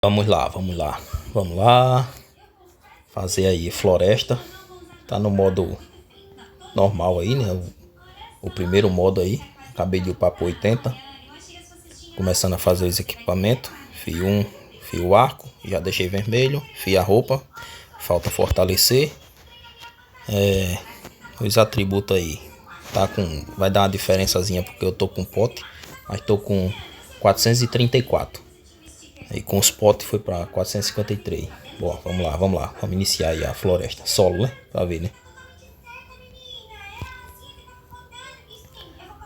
Vamos lá, vamos lá. Vamos lá. Fazer aí floresta. Tá no modo normal aí, né? O primeiro modo aí. Acabei de upar para 80. Começando a fazer os equipamentos. Fio 1, fio arco. Já deixei vermelho. Fio a roupa. Falta fortalecer. Os atributos aí. Tá com, vai dar uma diferençazinha porque eu tô com pote. Mas tô com 434. Aí com os potes foi para 453. Bom, vamos lá, vamos lá. Vamos iniciar aí a floresta. Solo, né? Pra ver, né?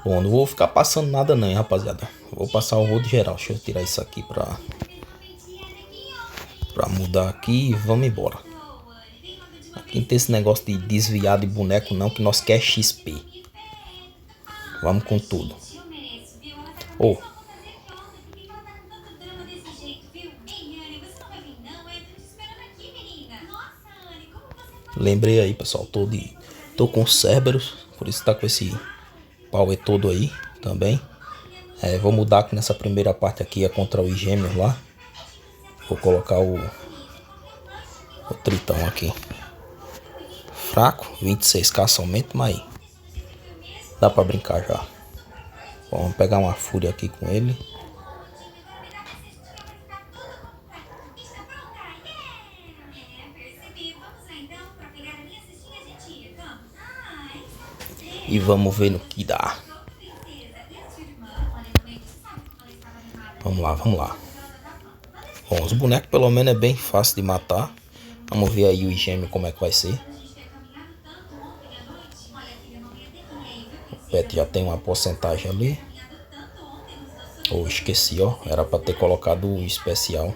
Bom, não vou ficar passando nada não, hein, rapaziada. Vou passar o rodo geral. Deixa eu tirar isso aqui pra mudar aqui e vamos embora. Aqui não tem esse negócio de desviar de boneco não, que nós quer XP. Vamos com tudo. Oh. Lembrei aí, pessoal, tô com Cerberus, por isso tá com esse power todo aí também. Vou mudar aqui nessa primeira parte aqui, é contra os gêmeos lá. Vou colocar o tritão aqui. Fraco, 26k somente, mas dá pra brincar já. Bom, vamos pegar uma fúria aqui com ele. E vamos ver no que dá. Vamos lá, vamos lá. Bom, os bonecos pelo menos é bem fácil de matar. Vamos ver aí o gêmeo como é que vai ser. O pet já tem uma porcentagem ali. Esqueci, ó. Era pra ter colocado o especial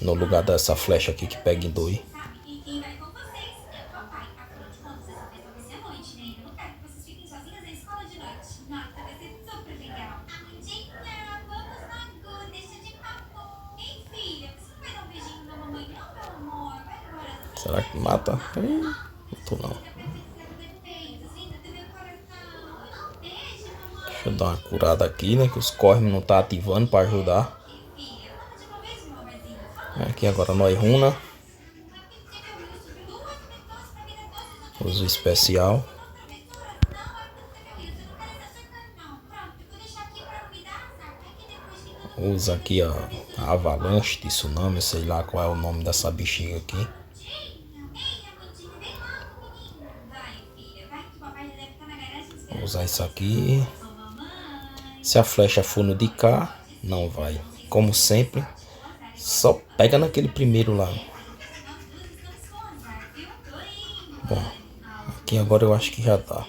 no lugar dessa flecha aqui que pega em 2. Será que mata? Não tô não. Deixa eu dar uma curada aqui, né? Que os corvos não tá ativando para ajudar. Aqui agora nós runa. Uso especial. Usa aqui a avalanche de tsunami, sei lá qual é o nome dessa bexiga aqui. Vou usar isso aqui. Se a flecha for no de cá, não vai. Como sempre, só pega naquele primeiro lá. Bom, aqui agora eu acho que já dá.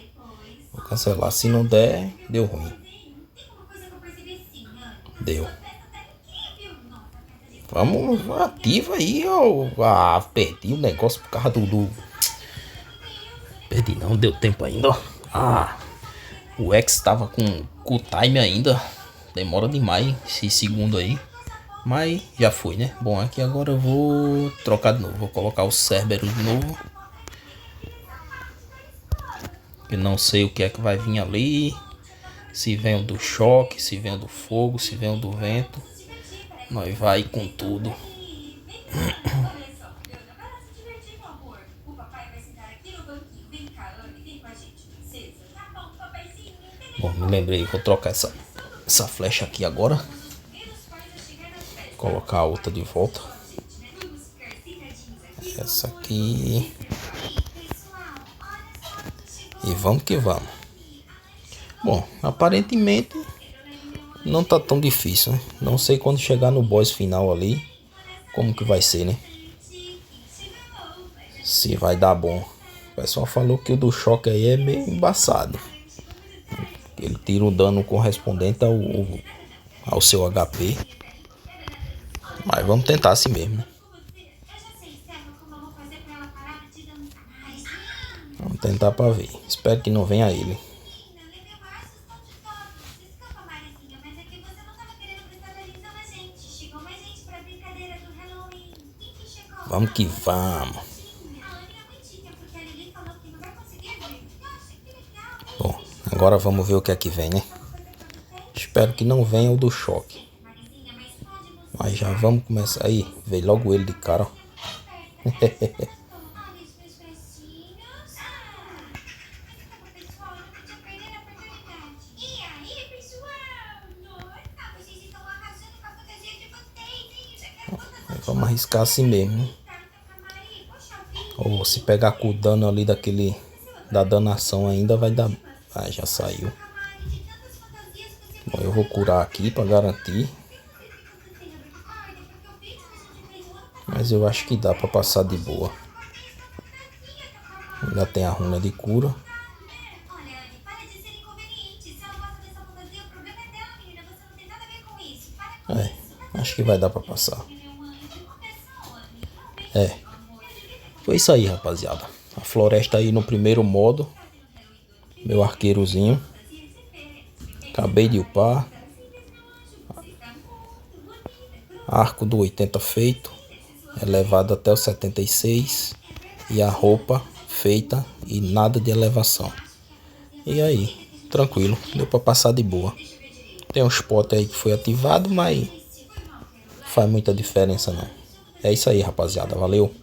Vou cancelar. Se não der, deu ruim. Deu. Vamos, ativa aí, ó. Ah, perdi o negócio por causa do... Perdi não, deu tempo ainda, ó. Ah, o X tava com o time ainda. Demora demais esse segundo aí. Mas já foi, né? Bom, aqui agora eu vou trocar de novo. Vou colocar o Cerberus de novo. Eu não sei o que é que vai vir ali. Se vem o do choque, se vem o do fogo, se vem o do vento. Nós vai com tudo. Bom, me lembrei, vou trocar essa flecha aqui agora. Colocar a outra de volta. Essa aqui. E vamos que vamos. Bom, aparentemente não tá tão difícil, né? Não sei quando chegar no boss final ali como que vai ser, né? Se vai dar bom. O pessoal falou que o do choque aí é meio embaçado. Ele tira o dano correspondente ao seu HP. Mas vamos tentar assim mesmo, né? Vamos tentar pra ver. Espero que não venha ele. Vamos que vamos. Bom, agora vamos ver o que é que vem, né? Espero que não venha o do choque. Mas já vamos começar aí. Veio logo ele de cara, ó. Vamos arriscar assim mesmo, né? Ou se pegar com o dano ali daquele da danação ainda vai dar. Ah, já saiu. Bom, eu vou curar aqui pra garantir. Mas eu acho que dá pra passar de boa. Ainda tem a runa de cura. Acho que vai dar pra passar. Foi isso aí, rapaziada. A floresta aí no primeiro modo. Meu arqueirozinho. Acabei de upar. Arco do 80 feito. Elevado até o 76. E a roupa feita e nada de elevação. E aí, tranquilo. Deu pra passar de boa. Tem um spot aí que foi ativado, mas faz muita diferença não. É isso aí, rapaziada. Valeu.